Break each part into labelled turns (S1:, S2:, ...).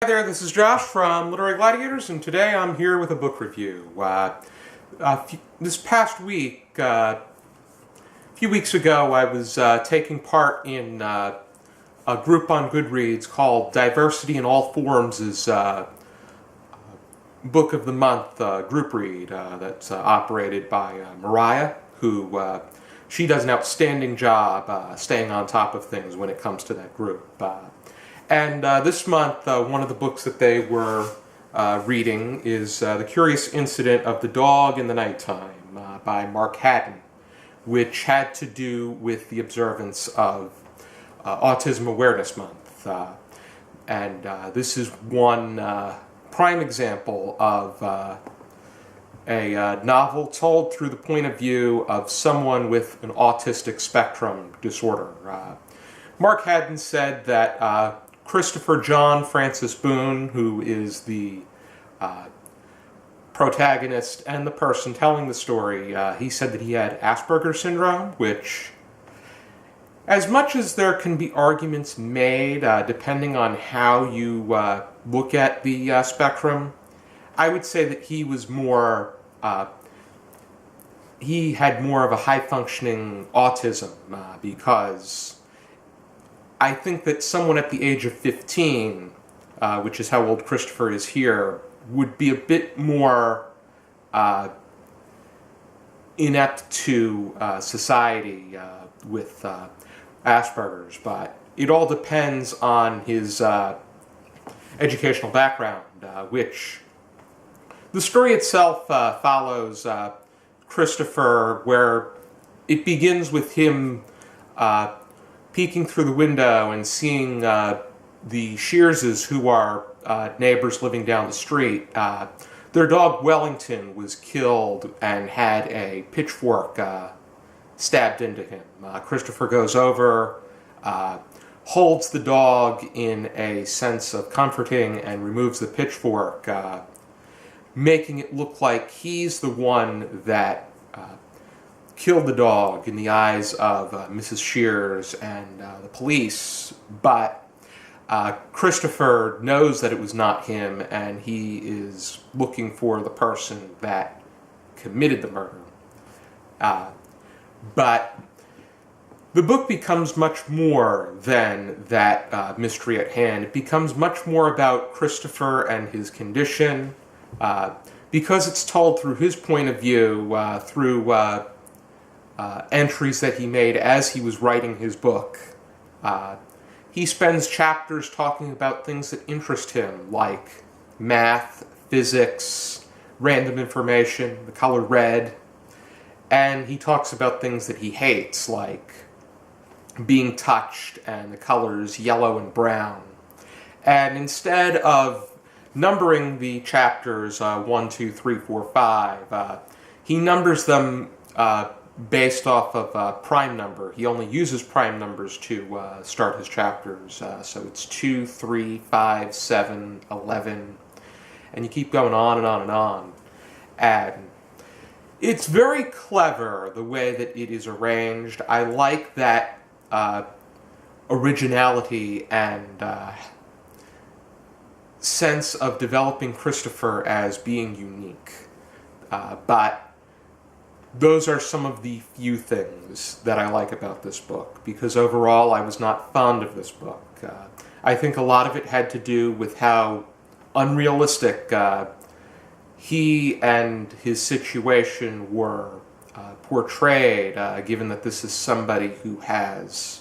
S1: Hi there, this is Josh from Literary Gladiators, and today I'm here with a book review. This past week, a few weeks ago, I was taking part in a group on Goodreads called Diversity in All Forms' Book of the Month group read that's operated by Mariah, who she does an outstanding job staying on top of things when it comes to that group. And this month, one of the books that they were reading is The Curious Incident of the Dog in the Nighttime by Mark Haddon, which had to do with the observance of Autism Awareness Month. And this is one prime example of a novel told through the point of view of someone with an autistic spectrum disorder. Mark Haddon said that Christopher John Francis Boone, who is the protagonist and the person telling the story, he said that he had Asperger's syndrome, which, as much as there can be arguments made depending on how you look at the spectrum, I would say that he was more, he had more of a high-functioning autism because I think that someone at the age of 15, which is how old Christopher is here, would be a bit more inept to society with Asperger's, but it all depends on his educational background, which the story itself follows Christopher, where it begins with him peeking through the window and seeing the Shearses, who are neighbors living down the street. Their dog Wellington was killed and had a pitchfork stabbed into him. Christopher goes over, holds the dog in a sense of comforting, and removes the pitchfork, making it look like he's the one that killed the dog in the eyes of Mrs. Shears and the police, but Christopher knows that it was not him, and he is looking for the person that committed the murder. But the book becomes much more than that mystery at hand. It becomes much more about Christopher and his condition, because it's told through his point of view, through entries that he made as he was writing his book. He spends chapters talking about things that interest him, like math, physics, random information, the color red, and he talks about things that he hates, like being touched and the colors yellow and brown. And instead of numbering the chapters 1, 2, 3, 4, 5, he numbers them based off of prime number. He only uses prime numbers to start his chapters. So it's 2, 3, 5, 7, 11, and you keep going on and on and on. And it's very clever the way that it is arranged. I like that originality and sense of developing Christopher as being unique. But those are some of the few things that I like about this book, because overall I was not fond of this book. I think a lot of it had to do with how unrealistic he and his situation were portrayed, given that this is somebody who has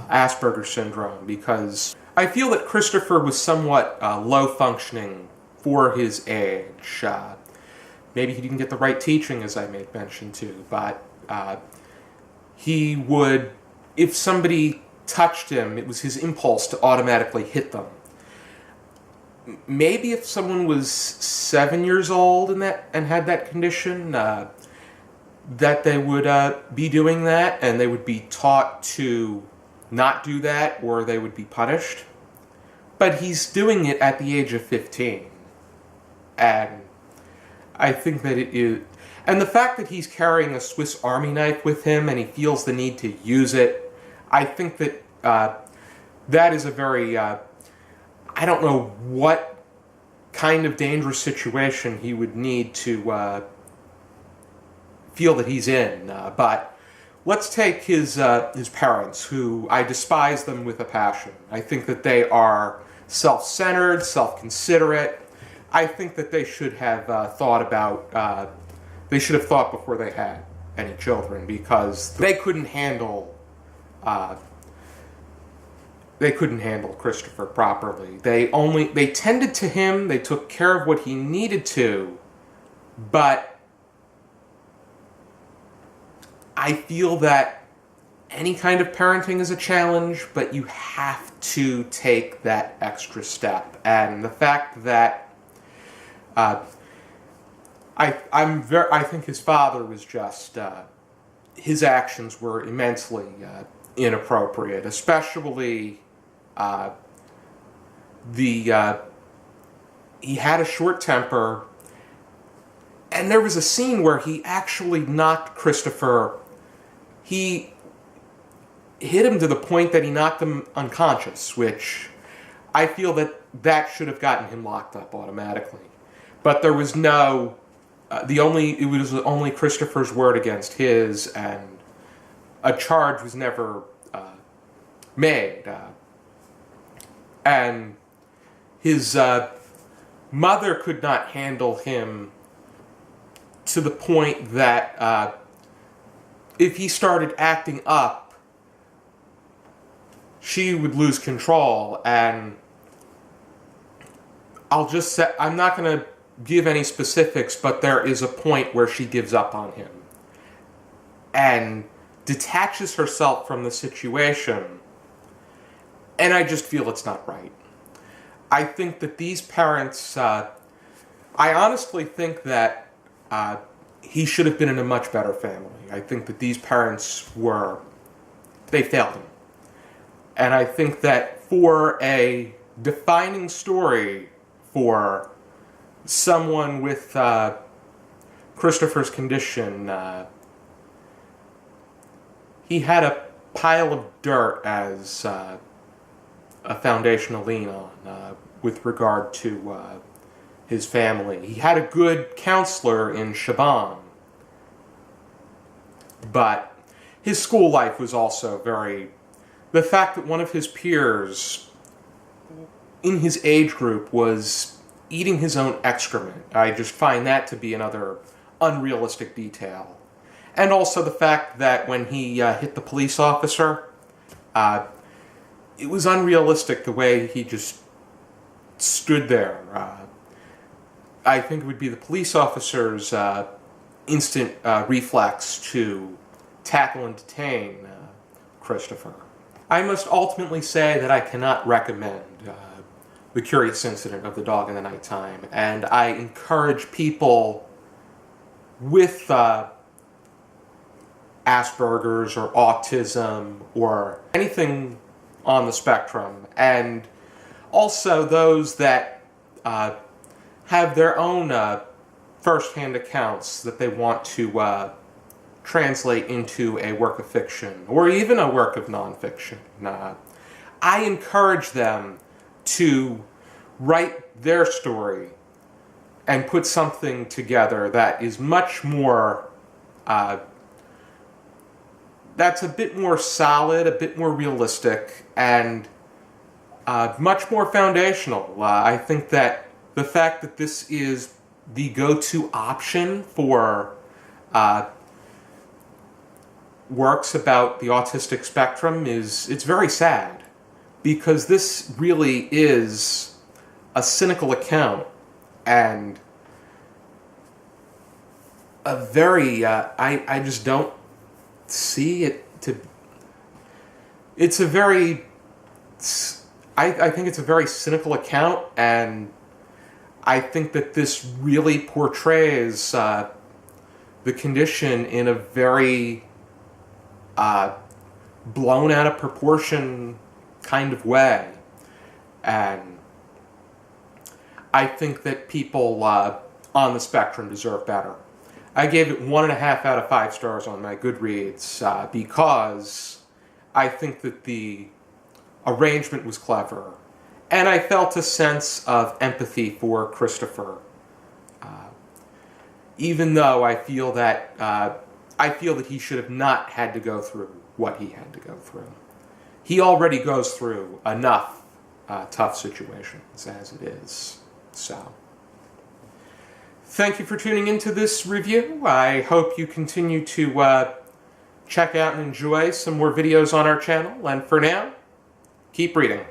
S1: Asperger's syndrome, because I feel that Christopher was somewhat low-functioning for his age. Maybe he didn't get the right teaching, as I made mention to, but he would, if somebody touched him, it was his impulse to automatically hit them. Maybe if someone was 7 years old and had that condition, that they would be doing that, and they would be taught to not do that, or they would be punished. But he's doing it at the age of 15. And I think that it is... And the fact that he's carrying a Swiss Army knife with him and he feels the need to use it, I think that that is a very I don't know what kind of dangerous situation he would need to feel that he's in. But let's take his parents, who I despise them with a passion. I think that they are self-centered, self-considerate. I think that they should have they should have thought before they had any children, because they couldn't handle Christopher properly. They tended to him, they took care of what he needed to, but I feel that any kind of parenting is a challenge, but you have to take that extra step. And the fact that I think his father was just his actions were immensely inappropriate, especially he had a short temper, and there was a scene where he actually knocked Christopher. He hit him to the point that he knocked him unconscious, which I feel that should have gotten him locked up automatically. But there was no, it was only Christopher's word against his, and a charge was never made. And his mother could not handle him to the point that if he started acting up, she would lose control. And I'll just say, I'm not going to give any specifics, but there is a point where she gives up on him and detaches herself from the situation. And I just feel it's not right. I think that these parents, I honestly think that he should have been in a much better family. I think that these parents they failed him. And I think that for a defining story for someone with Christopher's condition, he had a pile of dirt as a foundation to lean on with regard to his family. He had a good counselor in Shaban, but his school life was also the fact that one of his peers in his age group was eating his own excrement, I just find that to be another unrealistic detail. And also the fact that when he hit the police officer, it was unrealistic the way he just stood there. I think it would be the police officer's instant reflex to tackle and detain Christopher. I must ultimately say that I cannot recommend The Curious Incident of the Dog in the Nighttime, and I encourage people with Asperger's or autism or anything on the spectrum, and also those that have their own first-hand accounts that they want to translate into a work of fiction or even a work of nonfiction. I encourage them to write their story and put something together that is much more that's a bit more solid, a bit more realistic, and much more foundational. I think that the fact that this is the go-to option for works about the autistic spectrum it's very sad, because this really is a cynical account and a very I just don't see it to. It's a very. I think it's a very cynical account, and I think that this really portrays the condition in a very blown out of proportion kind of way, and I think that people on the spectrum deserve better. I gave it 1.5 out of 5 stars on my Goodreads because I think that the arrangement was clever, And I felt a sense of empathy for Christopher, even though I feel that he should have not had to go through what he had to go through. He already goes through enough tough situations as it is. So, thank you for tuning into this review. I hope you continue to check out and enjoy some more videos on our channel. And for now, keep reading.